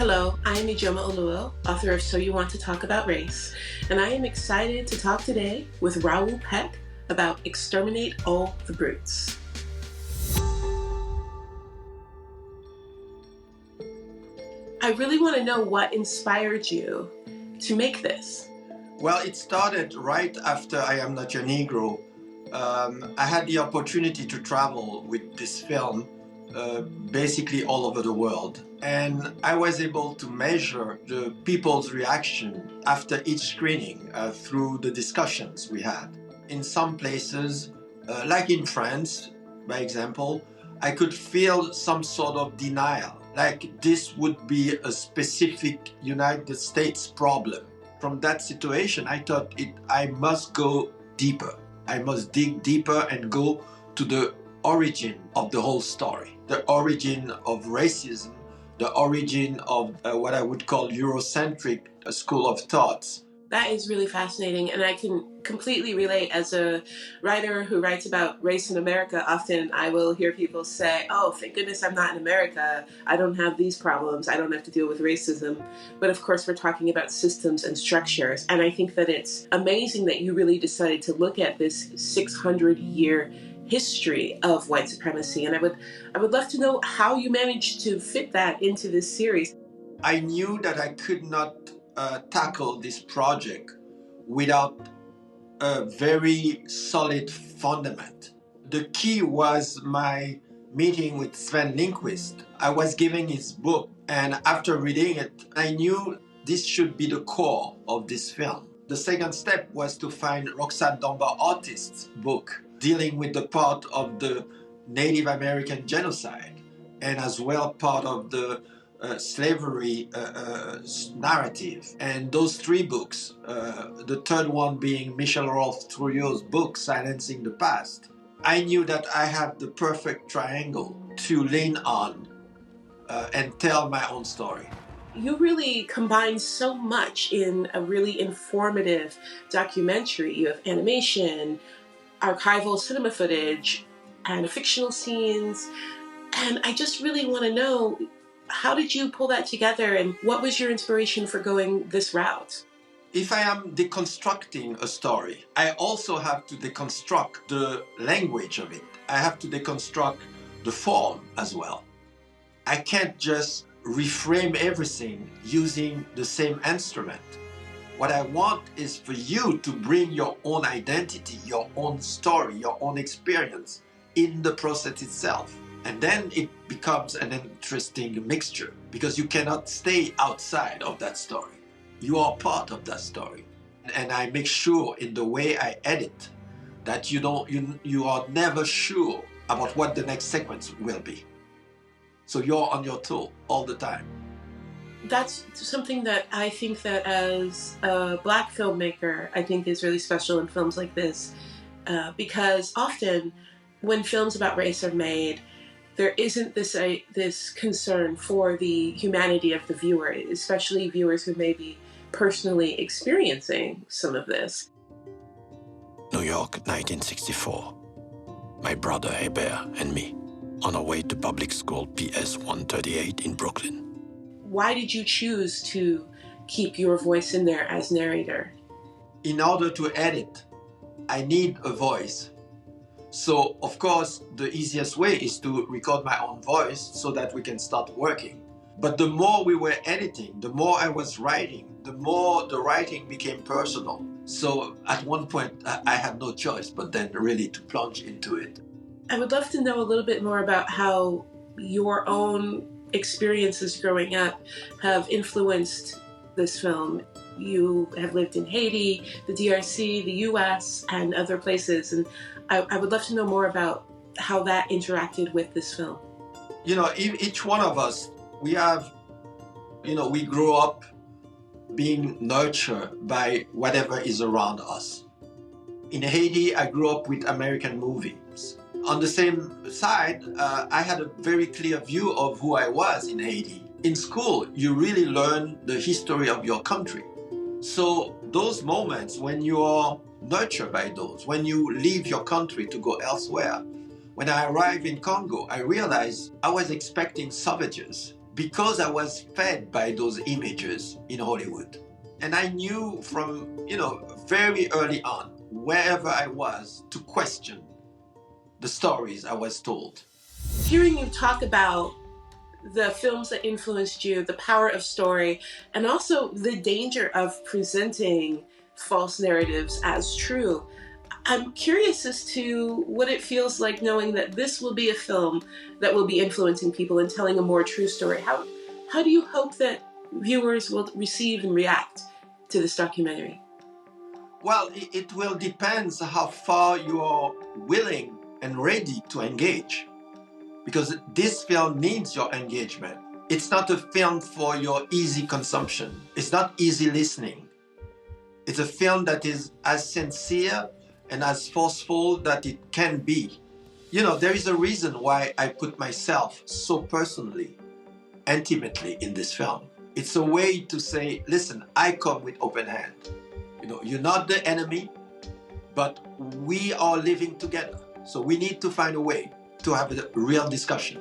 Hello, I am Ijoma Oluo, author of So You Want to Talk About Race, and I am excited to talk today with Raoul Peck about Exterminate All the Brutes. I really want to know what inspired you to make this. Well, it started right after I Am Not Your Negro. I had the opportunity to travel with this film basically all over the world. And I was able to measure the people's reaction after each screening through the discussions we had. In some places, like in France, by example, I could feel some sort of denial, like this would be a specific United States problem. From that situation, I thought I must go deeper. I must dig deeper and go to the origin of the whole story, the origin of racism, the origin of what I would call Eurocentric school of thoughts. That is really fascinating, and I can completely relate. As a writer who writes about race in America, often I will hear people say, oh, thank goodness I'm not in America. I don't have these problems. I don't have to deal with racism. But of course, we're talking about systems and structures, and I think that it's amazing that you really decided to look at this 600-year history of white supremacy, and I would love to know how you managed to fit that into this series. I knew that I could not tackle this project without a very solid fundament. The key was my meeting with Sven Lindqvist. I was giving his book, and after reading it, I knew this should be the core of this film. The second step was to find Roxanne Dunbar-Ortiz's book dealing with the part of the Native American genocide and as well part of the slavery narrative. And those three books, the third one being michel-rolph book, Silencing the Past, I knew that I had the perfect triangle to lean on and tell my own story. You really combine so much in a really informative documentary. You have animation, archival cinema footage, and fictional scenes. And I just really want to know, how did you pull that together, and what was your inspiration for going this route? If I am deconstructing a story, I also have to deconstruct the language of it. I have to deconstruct the form as well. I can't just reframe everything using the same instrument. What I want is for you to bring your own identity, your own story, your own experience in the process itself. And then it becomes an interesting mixture because you cannot stay outside of that story. You are part of that story. And I make sure in the way I edit that you are never sure about what the next sequence will be. So you're on your toe all the time. That's something that I think that as a Black filmmaker, I think is really special in films like this, because often when films about race are made, there isn't this concern for the humanity of the viewer, especially viewers who may be personally experiencing some of this. New York, 1964. My brother Hebert and me, on our way to public school PS 138 in Brooklyn. Why did you choose to keep your voice in there as narrator? In order to edit, I need a voice. So, of course, the easiest way is to record my own voice so that we can start working. But the more we were editing, the more I was writing, the more the writing became personal. So at one point, I had no choice but then really to plunge into it. I would love to know a little bit more about how your own experiences growing up have influenced this film. You have lived in Haiti, the DRC, the US, and other places, and I would love to know more about how that interacted with this film. You know, each one of us, we have, we grew up being nurtured by whatever is around us. In Haiti, I grew up with American movies. On the same side, I had a very clear view of who I was in Haiti. In school, you really learn the history of your country. So those moments when you are nurtured by those, when you leave your country to go elsewhere, when I arrived in Congo, I realized I was expecting savages. because I was fed by those images in Hollywood. And I knew from, very early on, wherever I was, to question the stories I was told. Hearing you talk about the films that influenced you, the power of story, and also the danger of presenting false narratives as true, I'm curious as to what it feels like knowing that this will be a film that will be influencing people and telling a more true story. How do you hope that viewers will receive and react to this documentary? Well, it will depend how far you are willing and ready to engage, because this film needs your engagement. It's not a film for your easy consumption. It's not easy listening. It's a film that is as sincere and as forceful that it can be. There is a reason why I put myself so personally, intimately in this film. It's a way to say, listen, I come with open hand. You're not the enemy, but we are living together. So we need to find a way to have a real discussion.